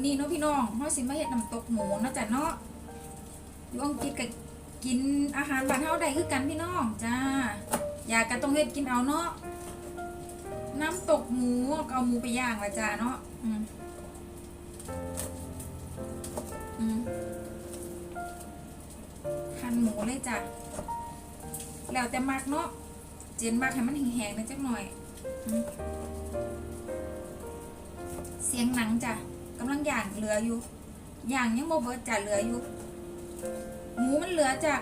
นี่เนาะพี่น้องเฮาสิมาเฮ็ดน้ำตกหมูเนาะจ้ะเนาะอยู่อังกฤษก็กินอาหารบ้านเฮาได้คือกันพี่น้องจ้าอยากก็ต้องเฮ็ดกินเอาเนาะน้ำตกหมูก็เอาหมูไปย่างละจ้าเนาะหั่นหมูเลยจ้ะแล้วแต่มักเนาะเจนมักให้มันแห้งๆนิดจักหน่อยเสียงหนังจ้ะกำลังย่างเหลืออยู่ย่างยังบ่เบิดจ้ะเหลืออยู่หมูมันเหลือจาก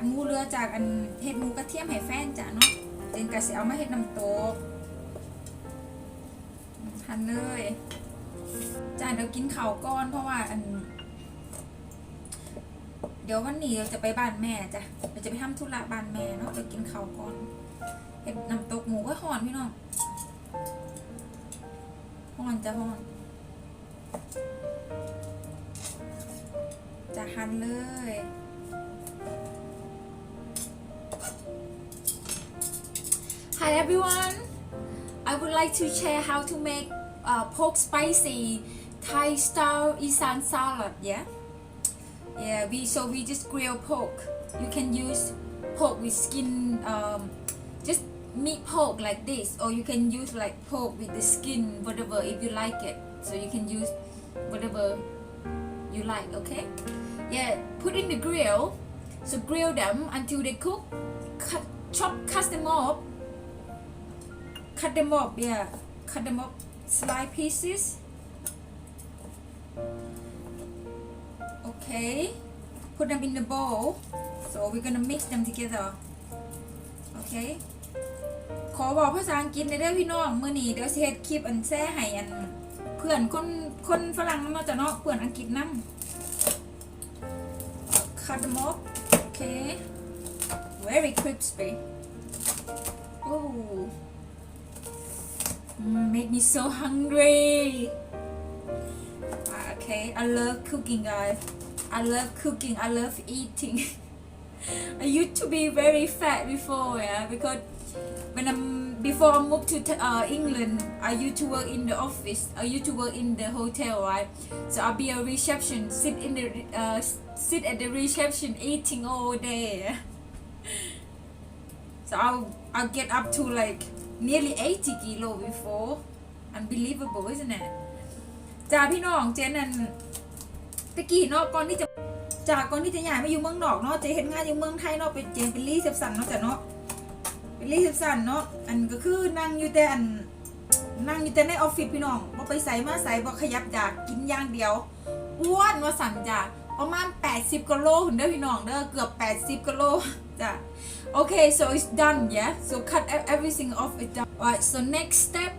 อันเห็ดหมูกระเทียมให้แฟนจ้ะเนาะเจนก็สิเอามาเฮ็ดน้ำตกหั่นเลยจ้ะเดี๋ยวกินข้าวก่อนเพราะว่าเดี๋ยววันนี้เราจะไปบ้านแม่จ้ะเราจะไปทำธุระบ้านแม่เนาะเดี๋ยวกินข้าวก่อนเฮ็ดน้ำตกหมูก็ห่อนพี่น้องห่อนจะห่อนจะหั่นเลย Hi everyone I would like to share how to make pork spicy Thai style Isan salad yeah we just grill pork you can use pork with skin just meat pork like this or you can use like pork with the skin whatever if you like it so you can use whatever you like okay yeah put in the grill so grill them until they cook cut them off yeah cut them off slice pieces okay put them in the bowl so we're gonna mix them together okay ขอบอกภาษาอังกฤษในเด้อพี่น้องมื้อนี้เดี๋ยวสิเฮ็ดคลิปอันแซ่ให้อันเพื่อนคนฝรั่งนำจะเนาะเพื่อนอังกฤษนำ cut them off okay very crispy oh make me so hungry okay I love cooking guys I love cooking I love eating I used to be very fat before yeah because before I moved to England I used to work in the office I used to work in the hotel right so I'll be a reception sit at the reception eating all day so I'll get up to like nearly 80 kilo before unbelievable isn't it จ้าพี่น้องเจนนั่นตะกี้เนาะก่อนที่จะย้ายมาอยู่เมืองนอกเนาะเจเฮ็ดงานอยู่เมืองไทยเนาะเป็นเจนเป็นรีเซพชันเนาะจ้ะเนาะเป็นรีเซพชันเนาะอันก็คือนั่งอยู่แต่ในออฟฟิศพี่น้องบ่ไปไสมาไสบ่ขยับจากกินอย่างเดียวอ้วนว่าสั่นจ้ะประมาณ80กิโลหุ่นเด้อพี่น้องเด้อเกือบ80กิโลจ้ะ okay so it's done yeah so cut everything off it done alright so next step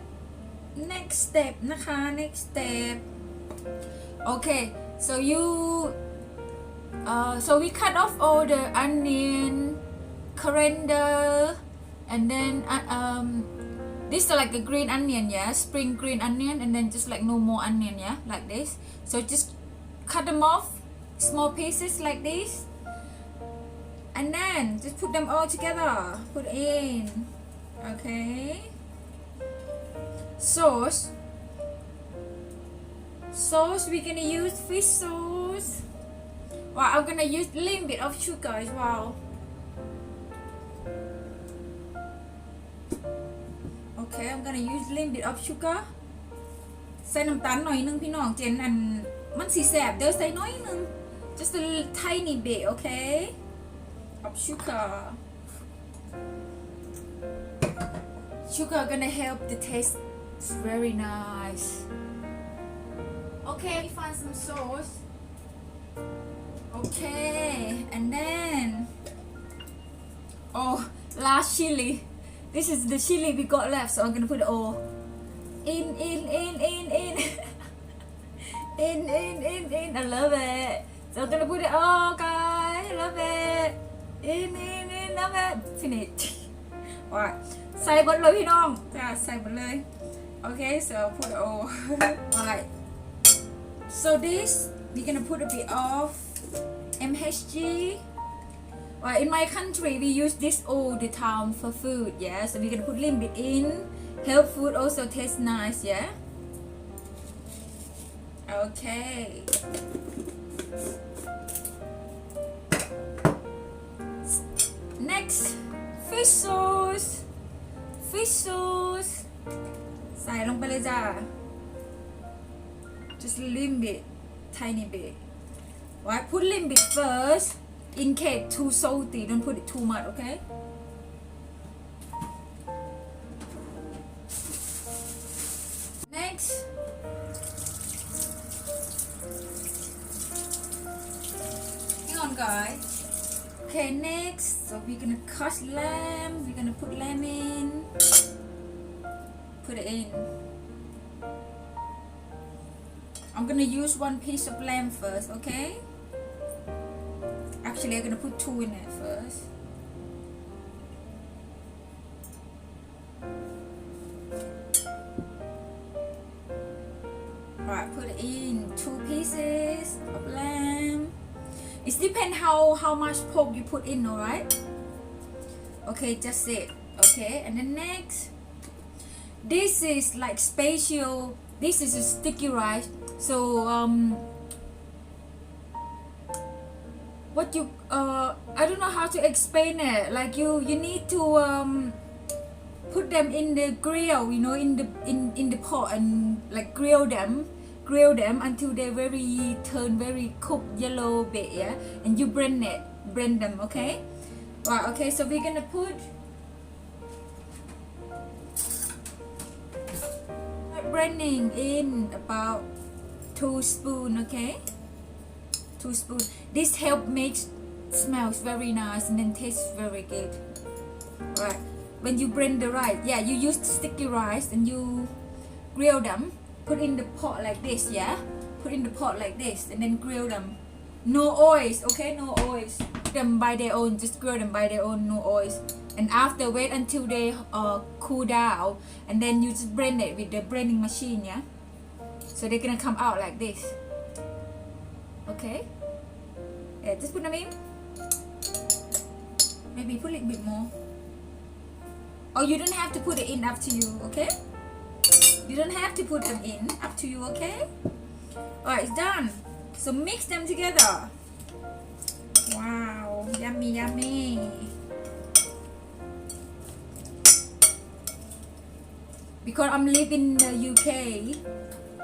นะคะ next step okay so so we cut off all the onion coriander and then this is like a green onion yeah spring green onion and then just like no more onion yeah like this so just cut them off small pieces like this and then just put them all together put in okay sauce we're gonna use fish sauce wow I'm gonna use a little bit of sugar as well okay I'm gonna use a little bit of sugar ใส่น้ำตาลหน่อยนึงพี่น้องเจนอันมันสีแสบเดี๋ยวใส่น้อยนึง just a tiny bit okay of sugar gonna help the taste it's very nice okay find some sauce okay and then last chili this is the chili we got left so I'm gonna put it all in I love it so I'm gonna put it all guys I love it in love it finish alright ใส่หมดเลยพี่น้องจ้าใส่หมดเลย okay so put it all alright so this we're gonna put a bit of MSG well, in my country we use this all the time for food yeah so we're gonna put a little bit in help food also taste nice yeah Okay. Next, fish sauce. Fish sauce. ใส่ลงไปเลยจ้า Just a little bit, tiny bit. Right, put a little bit first. In case too salty, don't put it too much, okay? Next. Hang on, guys. Okay, next. So we're gonna cut lamb. We're gonna put lamb in. Put it in. I'm gonna use one piece of lamb first, okay? Actually, I'm gonna put two in it first. Alright, put it in 2 pieces of lamb. It depends how much pork you put in, alright? Okay, just it. Okay, and then next, this is like special. This is a sticky rice. So what you I don't know how to explain it. Like you need to put them in the grill, you know, in the pot and like grill them until they turn very cooked yellow bit, yeah, and you blend them, okay? Right, okay, so we're gonna put blending in about 2 spoons, okay? 2 spoons. This help makes smells very nice and then tastes very good. Right, when you blend the rice, yeah, you use sticky rice and you grill them. Put in the pot like this, yeah. Put in the pot like this and then grill them. No oils, okay? No oils. Them by their own. Just grill them by their own. No oils. And after, wait until they cool down, and then you just blend it with the blending machine, yeah. So they're gonna come out like this. Okay. Yeah, just put them in. Maybe put a little bit more. Or you don't have to put it in, up to you, okay? You don't have to put them in, up to you, okay? Alright, it's done. So mix them together. Wow, yummy, yummy. Because I'm living in the UK,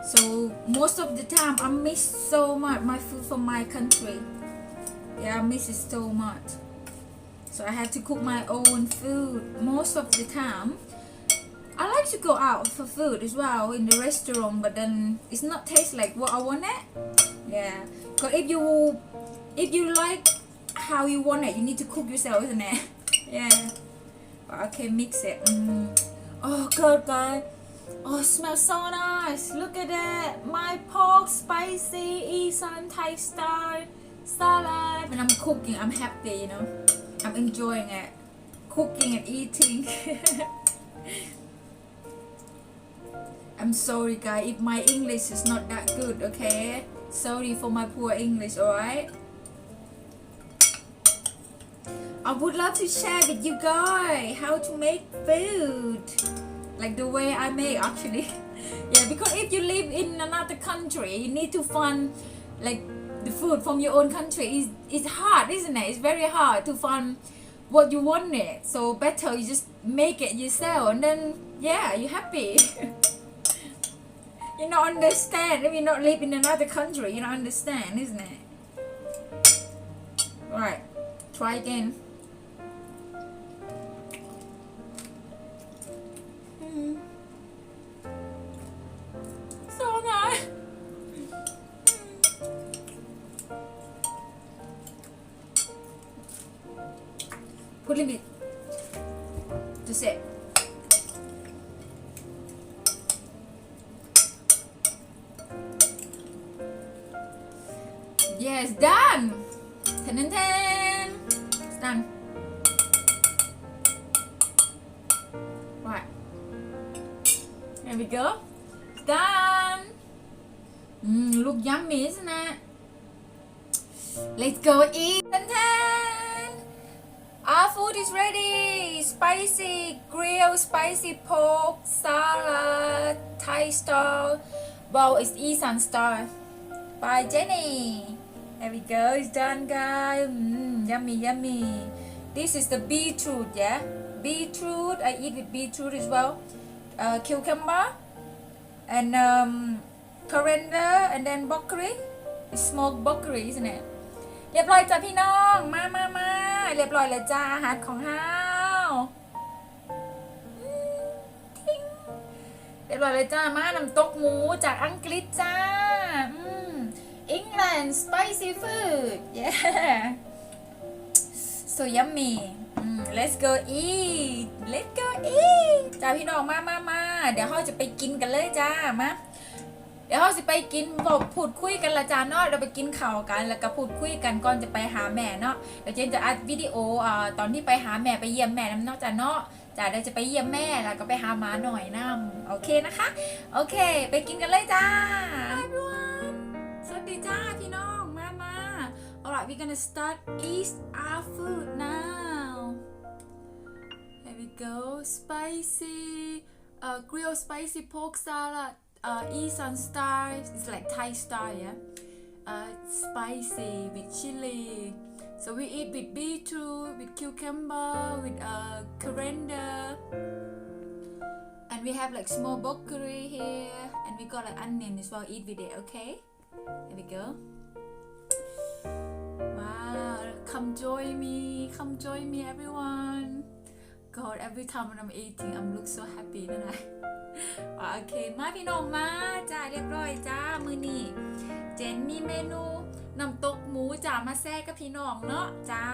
so most of the time I miss so much my food from my country. Yeah, I miss it so much. So I have to cook my own food most of the time. I like to go out for food as well in the restaurant, but then it's not taste like what I want it. Yeah, because if you like how you want it, you need to cook yourself, isn't it? Yeah. But okay, mix it. Oh, good, guys. Oh, it smells so nice. Look at that. My pork spicy Isan Thai style salad. When I'm cooking, I'm happy, you know. I'm enjoying it. Cooking and eating. I'm sorry, guys, if my English is not that good, okay? Sorry for my poor English, alright? I would love to share with you guys how to make food. Like the way I make, actually. Yeah, because if you live in another country, you need to find like the food from your own country. It's hard, isn't it? It's very hard to find what you want it. So better you just make it yourself and then, yeah, you're happy. You don't understand. If you not live in another country, you don't understand, isn't it? Alright, try again. So nice. Put a little bit. That's it. Yes, done. Ten. It's done. Right. There we go. It's done. Look yummy, isn't it? Let's go eat. Ten. Our food is ready. Spicy grilled spicy pork salad, Thai style, Wow, it's Isan Star by Jenny. There we go. It's done, guys. Yummy, yummy. This is the beetroot, yeah. Beetroot. I eat with beetroot as well. Cucumber and coriander and then broccoli. It's smoked broccoli, isn't it? เรียบร้อยจ้าพี่น้องมาเรียบร้อยเลยจ้าอาหารของเฮาเรียบร้อยเลยจ้ามาน้ำตกหมูจากอังกฤษจ้าEngland spicy food yeah so yummy let's go eat จ้าพี่น้องมาเดี๋ยวเราจะไปกินกันเลยจ้ามาเดี๋ยวเราจะไปกินพูดคุยกันละจ้าเนาะเราไปกินข้าวกันแล้วก็พูดคุยกันก่อนจะไปหาแม่เนาะเดี๋ยวเจนจะอัดวิดีโอตอนที่ไปหาแม่ไปเยี่ยมแม่น้ำเนาะจ้าเนาะจ้าเดี๋ยวจะไปเยี่ยมแม่แล้วก็ไปหาหมาหน่อยน้ำโอเคนะคะโอเคไปกินกันเลยจ้า everyone สวัสดีจ้าพี่น้องมา alright we're gonna start eat our food now here we go spicy grilled spicy pork salad Isan style it's like Thai style yeah spicy with chili so we eat with beetroot with cucumber with coriander and we have like small broccoli here and we got like onion as well eat with it okay here we go wow come join me everyone God every time when I'm eating I'm look so happy นั่นแหละโอเคมาพี่น้องมาจ้าเรียบร้อยจ้ามื้อนี้เจนมีเมนูน้ำตกหมูจ้ามาแซ่กับพี่น้องเนาะจ้า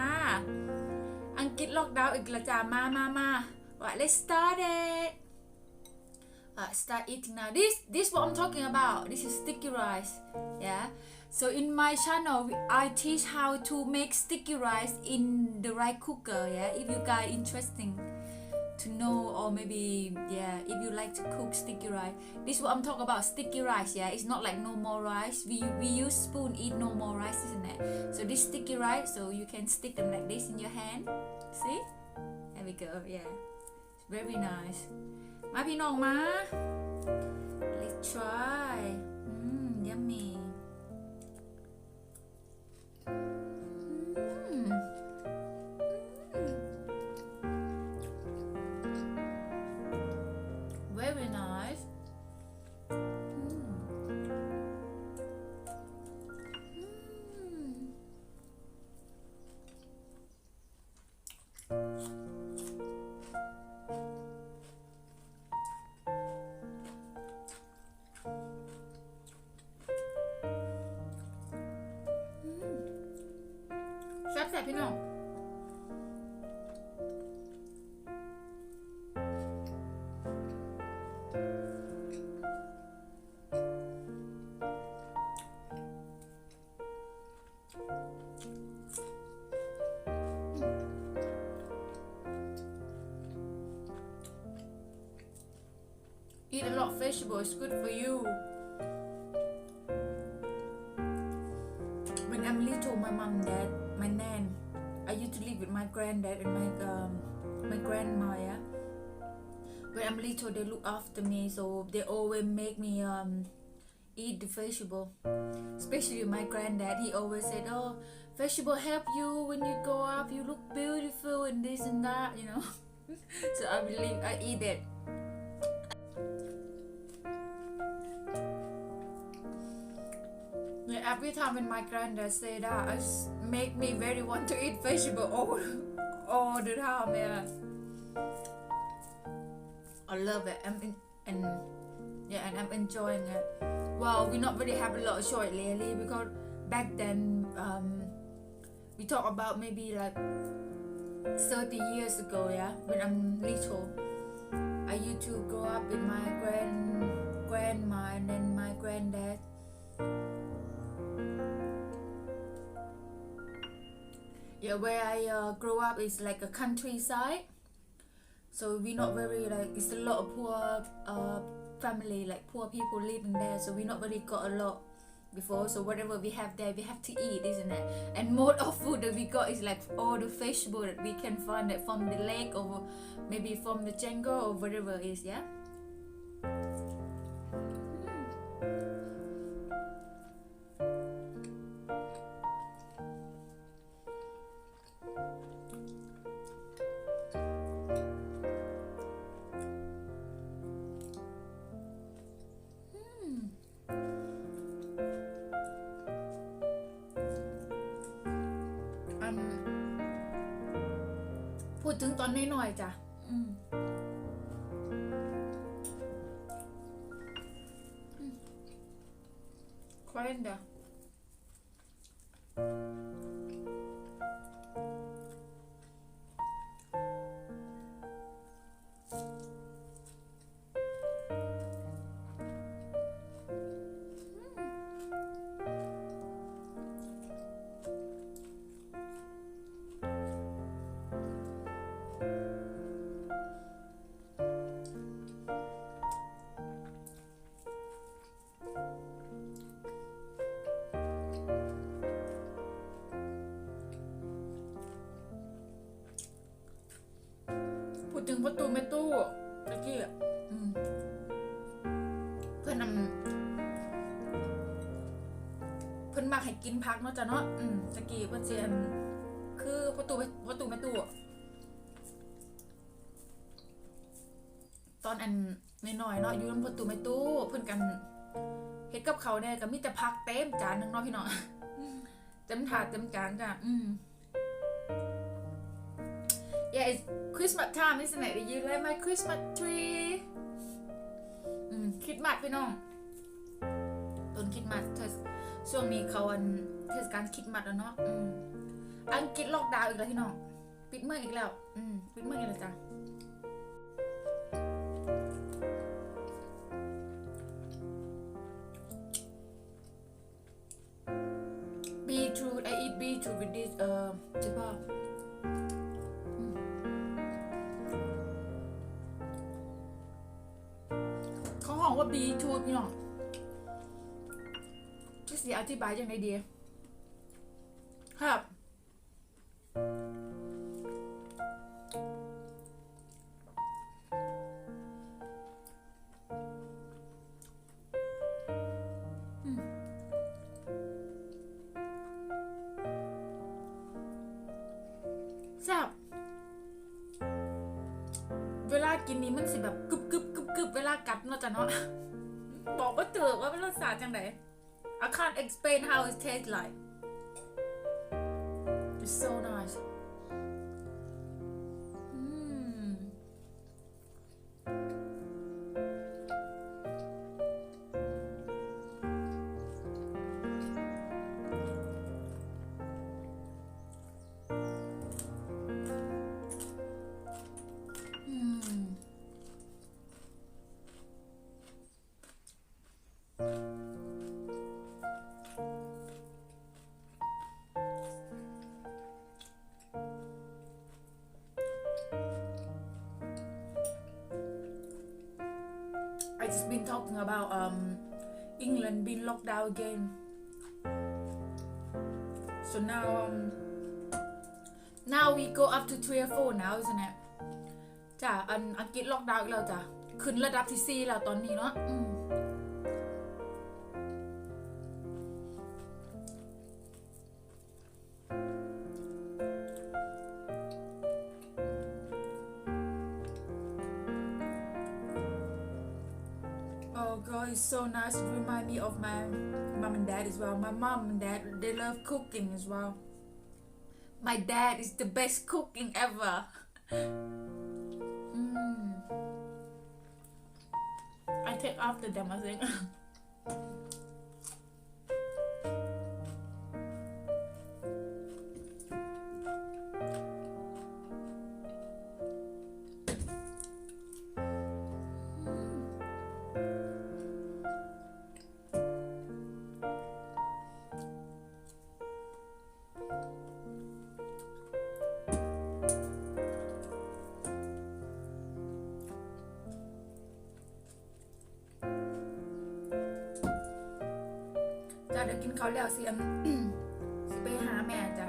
อังกฤษล็อกดาวน์อีกแล้วจ้ามาright let's start it start eating now this what I'm talking about this is sticky rice yeah so in my channel I teach how to make sticky rice in the right cooker yeah if you guys interesting to know or maybe yeah if you like to cook sticky rice this is what I'm talking about sticky rice yeah it's not like normal rice we use spoon eat normal rice isn't it so this sticky rice so you can stick them like this in your hand see there we go yeah it's very nice มาพี่น้องมา let's try yummy very niceแซ่บพี่น้องEat a lot of vegetable, it's good for you. When I'm little, my mom, dad, my nan, I used to live with my granddad and my grandma. Yeah? When I'm little, they look after me, so they always make me eat the vegetable. Especially my granddad, he always said, "Oh, vegetable help you when you grow up. You look beautiful and this and that, you know." So I believe I eat it. Every time when my granddad say that, it make me very want to eat vegetable all the time. Yeah, I love it. And I'm enjoying it. Well, we not really have a lot of choice lately because back then we talk about maybe like 30 years ago. Yeah, when I'm little, I used to grow up with my grandma and then my granddad. Yeah, where I grew up is like a countryside, so we not very like it's a lot of poor family, like poor people living there, so we not really got a lot before. So whatever we have there, we have to eat, isn't it? And most of food that we got is like all the vegetable that we can find it from the lake or maybe from the jungle or whatever it is. Yeah. พูดถึงตอนน้อยๆจ้ะคว้าเล่นเดี๋ยวถึงประตูไม่ตู้ตะกี้เพื่อนมาให้กินพักเนาะจ้ะเนาะตะกี้เพื่อนเซียนคือประตูไม่ตู้ตอนอันน้อยๆเนาะอยู่บนประตูไม่ตู้เพื่อนกันเฮ็ดกับเขาเนี่ยก็มีแต่พักเต็มจานนึงเนาะพี่น้องเต็มถาดเต็มจานจ้ะYeah, it's Christmas time, isn't it? You like my Christmas tree? คริสต์มาสพี่น้องต้นคริสต์มาสช่วงนี้เขาเทศกาลคริสต์มาสแล้วเนาะอังกฤษล็อกดาวน์อีกแล้วพี่น้องปิดเมืองอีกแล้วปิดเมืองอีกแล้วจ้ะbeetroot I eat beetroot with this ใช่ป่ะว่าบีทูดพี่น้องจะเสียอธิบายยังไงดีครับแซ่บเวลากินนี้มันสิแบบกึบเวลากัดเนาะจ้ะเนาะบอกว่าเตือกว่าเป็นรสชาติจังได I can't explain how it tastes like it's so nice I just been talking about England being locked down again. So now we go up to 3 or 4 now, isn't it? จ้ะอังกฤษล็อกดาวน์อีกแล้วจ้ะขึ้นระดับที่4แล้วตอนนี้เนาะIt's so nice. It remind me of my mom and dad as well. My mom and dad, they love cooking as well. My dad is the best cooking ever. I take after them, I think. จ้ะเดี๋ยวกินข้าวแล้วสิไปหาแม่จ้ะ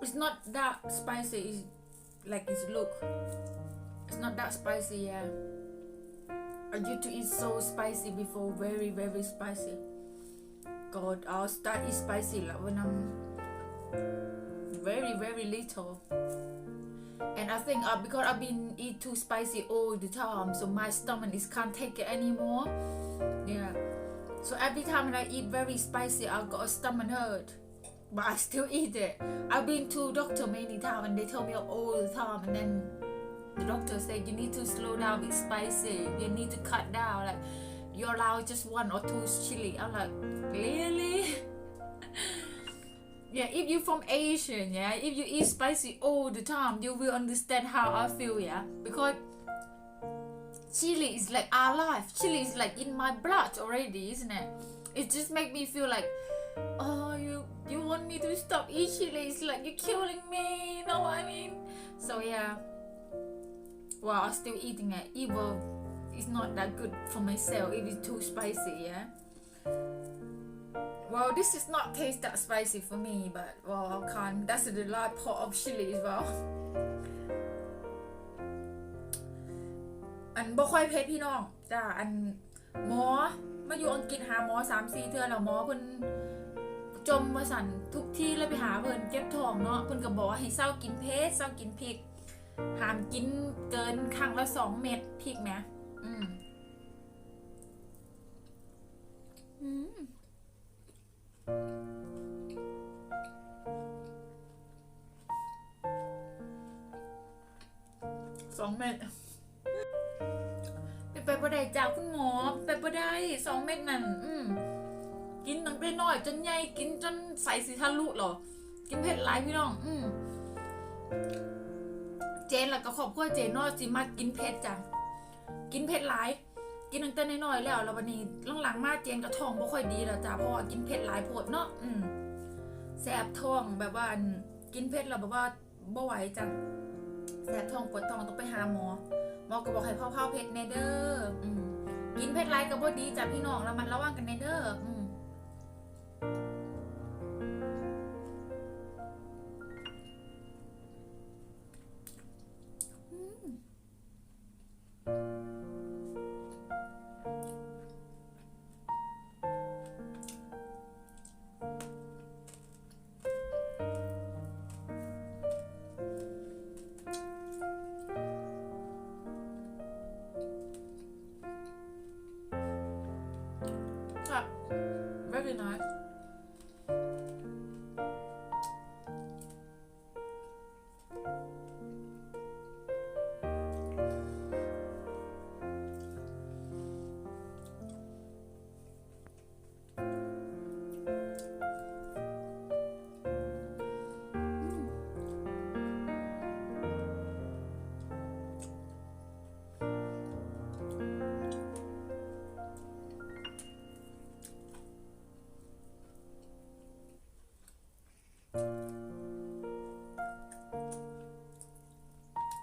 it's not that spicy. It's like it's look. It's not that spicy. Yeah. I used to eat so spicy before, very very spicy. God, I'll start eat spicy like when I'm very very little. And I think because I've been eat too spicy all the time, so my stomach is can't take it anymore. Yeah. So every time when I eat very spicy, I got a stomach hurt. But I still eat it. I've been to doctor many times and they tell me all the time, and then the doctor said you need to slow down with spicy. You need to cut down. Like you allow just 1 or 2 chili. I'm like, really? Yeah, if you from Asian, yeah, if you eat spicy all the time, you will understand how I feel, yeah, because chili is like our life. Chili is like in my blood already, isn't it? It just make me feel like, oh, you want me to stop eat chili? It's like you're killing me, you know what I mean? So yeah, well, I'm still eating it. Even it's not that good for myself if it's too spicy, yeah. Well, this is not taste that spicy for me, but well, I can't. That's the large pot of chili as well. อันบ่ค่อยเผ็ดพี่น้องจ้าอันหมอมาอยู่อังกฤษหาหมอ 3-4 เทื่อแล้วหมอเพิ่นจมว่าสั่นทุกที่เลยไปหาเพิ่นเจ็บท้องเนาะเพิ่นก็บอกให้เซากินเผ็ดเซากินพริกห้ามกินเกินครั้งละ2 เม็ดพริกแหม2 เม็ดไปบ่ได้จ้าคุณหมอไปบ่ได้2 เม็ดนั่นกินตั้งแต่น้อยจนใหญ่กินจนใส่สิทะลุหรอกินเผ็ดหลายพี่น้องเจนแล้วก็ครอบครัวเจนเนาะสิมากินเผ็ดจ้ะกินเผ็ดหลายกินตั้งแต่น้อยๆแล้ววันนี้หลังๆมาเจนก็ท้องบ่ค่อยดีแล้วจ้ะเพราะว่ากินเผ็ดหลายโพดเนาะแสบท้องแบบว่ากินเผ็ดแล้วแบบว่าบ่ไหวจ้ะแสบท้องปวดท้องต้องไปหาหมอก็บอกให้เผาเผ็ดแน่เด้อกินเผ็ดหลายก็บ่ดีจ้ะพี่น้องแล้วมันระวังกันแน่เด้อvery nice.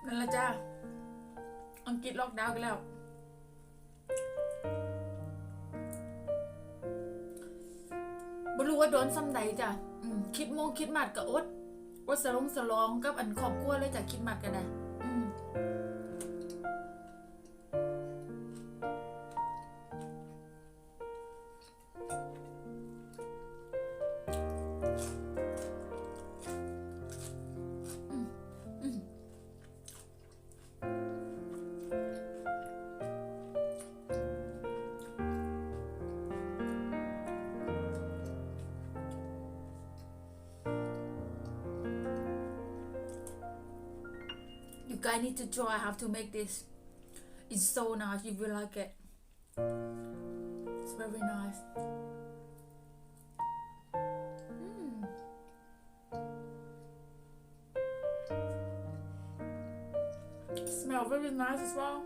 นั่นแหละจ้าอังกฤษล็อกดาวน์กันแล้วบ่รู้ว่าโดนซ้ำใดจ้ะคิดโมงคิดมัดก็อดสลองกับอันครอบครัวเลยจ้ะคิดมัดกันได้You guys need to try how to make this. It's so nice. You will like it. It's very nice. Smell very nice as well.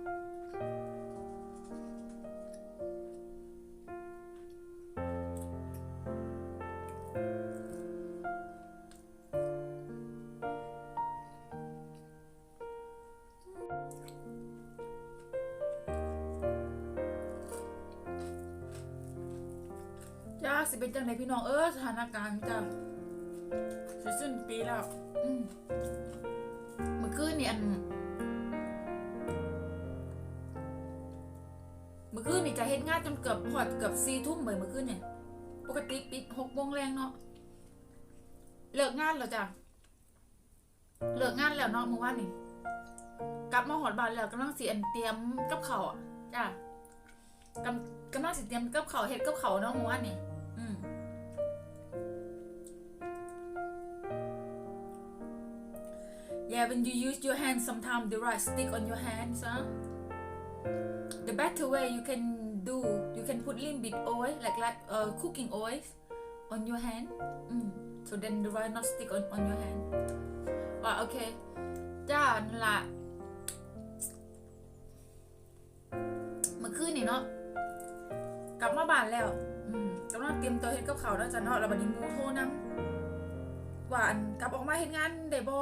จ้าสิเป็นจังไหนพี่น้องสถานการณ์จ้า สิ้นปีแล้วเมื่อคืนนี่จะเฮ็ดงานจนเกือบ4 ทุ่มเมื่อคืนเนี่ยปกติปิด6 โมงแรงเนาะเลิกงานแล้วจ้ะเลิกงานแล้วเนาะเมื่อวานนี่กลับมาหอดบ้านแล้วกำลังสิเตรียมกับข้าวอ่ะจ้ะกำลังสิเตรียมกับข้าวเฮ็ดกับข้าวเนาะเมื่อวานนี่Yeah, when you use your hands, sometimes the right stick on your hands, the better way you can put little bit oil, like cooking oil on your hand, so then the right not stick on your hand. Wow, okay. จ้านั่นล่ะเมื่อคืนนี่เนาะกลับมาบ้านแล้วกำลังเตรียมตัวเฮ็ดกับข้าวแล้วจ้ะเนาะแล้วบัดนี้หมู่โทรนำว่ากลับออกมาเฮ็ดงานได้บ่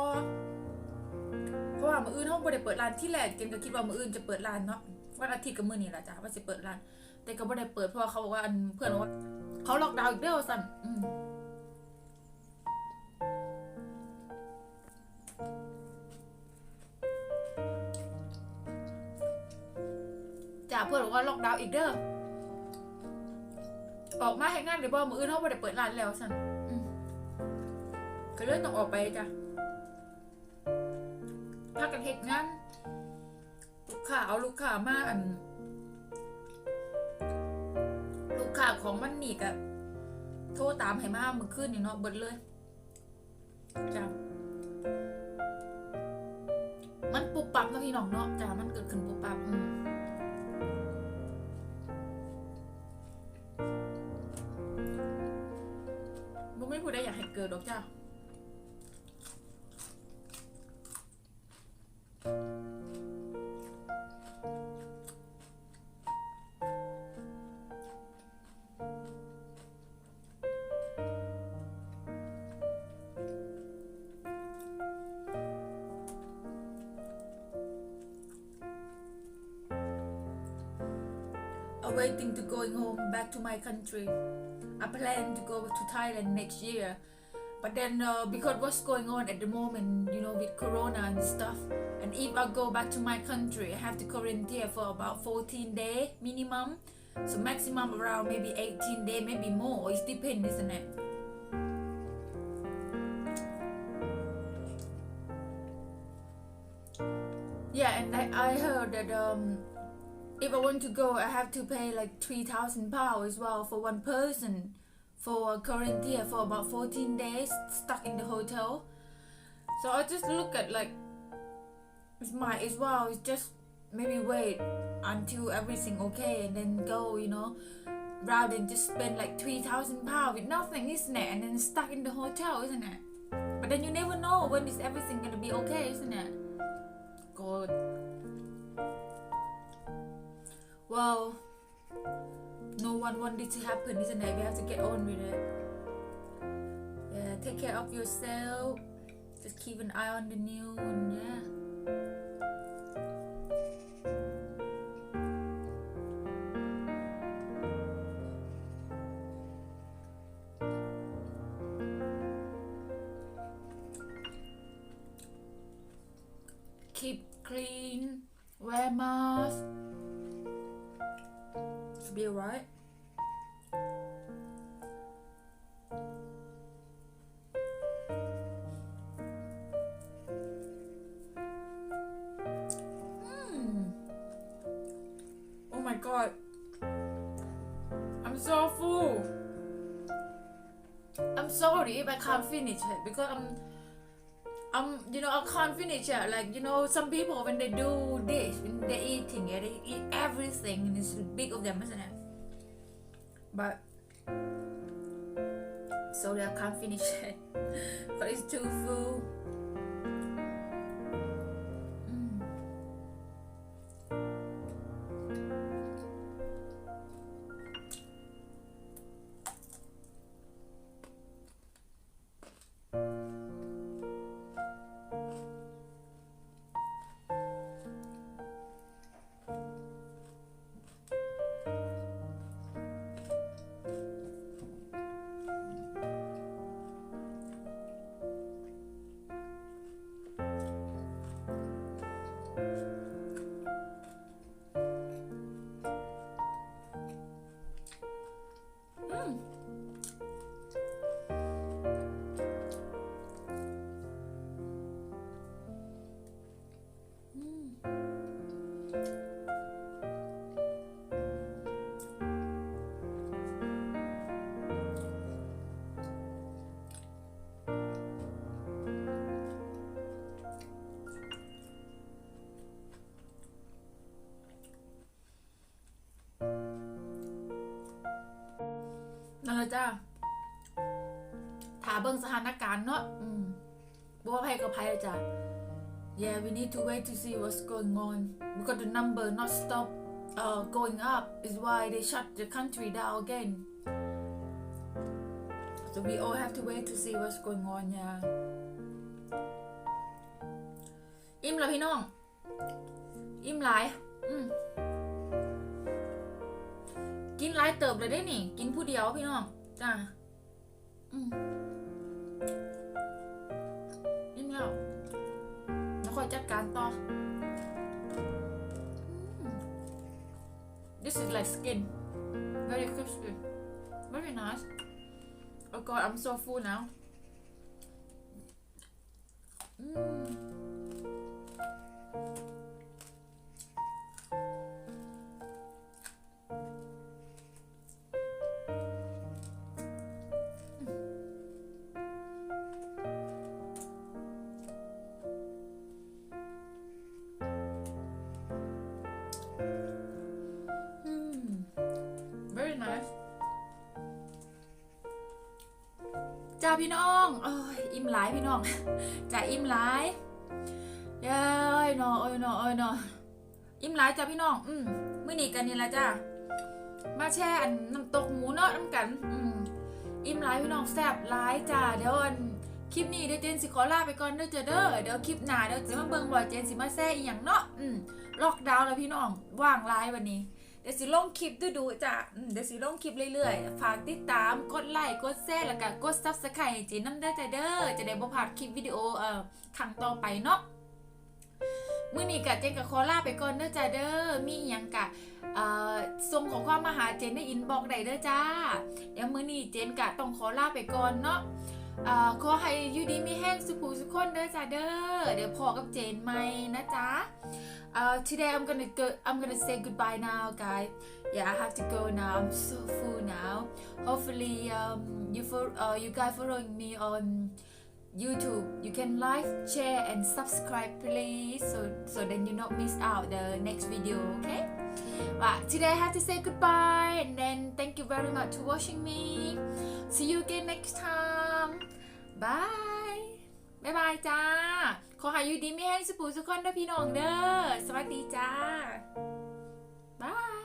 เพราะว่ามื้ออื่นเฮาบ่ได้เปิดร้านที่แรกเกณฑ์ก็คิดว่ามื้ออื่นจะเปิดร้านเนาะวันอาทิตย์กับมื้อนี้ล่ะจ้ะว่าสิเปิดร้านแต่ก็บ่ได้เปิดเพราะว่าเขาบอกว่าเพื่อนบอกว่าเขาล็อกดาวน์อีกเด้อสั่นจ้ะเพื่อนบอกว่าล็อกดาวน์อีกเด้อออกมาให้งานได้บ่มื้ออื่นเฮาบ่ได้เปิดร้านแล้วสั่นก็เลยต้องออกไปจ้ะพากันเฮ็ดงานลูกค้าเอาลูกค้ามาลูกค้าของมันนี่ก็โทรตามให้มาเมื่อคืนนี่เนาะเบิดเลยจ้ะมันปุบปับเนาะพี่น้องเนาะจ้ะมันเกิดขึ้นปุบปับบ่มีผู้ใดอยากให้เกิดดอกจ้ะWaiting to going home back to my country. I plan to go to Thailand next year, but then because what's going on at the moment, with Corona and stuff, and if I go back to my country, I have to quarantine for about 14 days minimum, so maximum around maybe 18 days, maybe more. It depends, isn't it? Yeah, and I heard that if I want to go, I have to pay like £3,000 as well for one person for quarantine for about 14 days stuck in the hotel. So I just look at like it's might as well. It's just maybe wait until everything okay and then go, rather than just spend like £3,000 with nothing, isn't it? And then stuck in the hotel, isn't it? But then you never know when is everything gonna be okay, isn't it? God. Well, no one wants it to happen, isn't it? We have to get on with it. Yeah, take care of yourself. Just keep an eye on the news and yeah. Keep clean, wear mask. Should be alright. Oh my god. I'm so full. I'm sorry if I can't finish it because I can't finish it. Like, some people when they do this, when they're eating it, they eat everything and it's big of them, isn't it? But sorry, I can't finish it because it's too full. บิ่งสถานการณ์เนาะบ่ว่าไผกับไผจ้ะ Yeah we need to wait to see what's going on because the number not stop going up is why they shut the country down again so we all have to wait to see what's going on yeah อิ่มแล้วพี่น้องอิ่มหลายกินหลายเติบเลยได้นี่กินผู้เดียวพี่น้องจ้าอิ่มแล้วแล้วค่อยจัดการต่อ This is like skin very crispy very nice oh god I'm so full now very nice จ้าพี่น้องโอ้ยอิ่มหลายพี่น้องจ้าอิ่มหลายเย้ยเนาะอิ่มหลายจ้าพี่น้องมื้อนี้กันนี่ละจ้ามาแช่อันน้ำตกหมูเนาะน้ำกันอิ่มหลายพี่น้องแซ่บหลายจ้าเดี๋ยวคลิปนี้เดี๋ยวเจนสิขอลาไปก่อนเด้อจ้าเด้อเดี๋ยวคลิปหน้าเดี๋ยวจะมาเบิ่งว่าเจนสิมาแซ่อีหยังเนาะล็อกดาวน์แล้วพี่น้องว่างหลายวันนี้เดี๋ยวสิลงคลิปดูจ้ะเดี๋ยวสิลงคลิปเรื่อยๆฝากติดตามกดไลค์กดแชร์แล้วก็กด Subscribe ให้จีนน้ำได้จ้ะเด้อจะได้บ่พลาดคลิปวิดีโอครั้งต่อไปเนาะมื้อนี้ก็เจนก็ขอลาไปก่อนเด้อจ้ะเด้อมีหยังก็ส่งข้อความมาหาเจนในอินบ็อกซ์ได้เด้อจ้าเดี๋ยวมื้อนี้เจนก็ต้องขอลาไปก่อนเนาะขอให้อยู่ดีมีแห้งสุขสุขคนเด้อจ้าเด้อเดี๋ยวพอกับเจนใหม่นะจ๊ะtoday I'm gonna say goodbye now guys yeah I have to go now I'm so full now hopefully you guys following me on YouTube you can like share and subscribe please so then you not miss out the next video okay but today I have to say goodbye and then thank you very much for watching me see you again next time bye บ๊ายบายจ้าขอให้อยู่ดีไม่แห้งสุขสุขคนเด้อพี่น้องเด้อสวัสดีจ้าบาย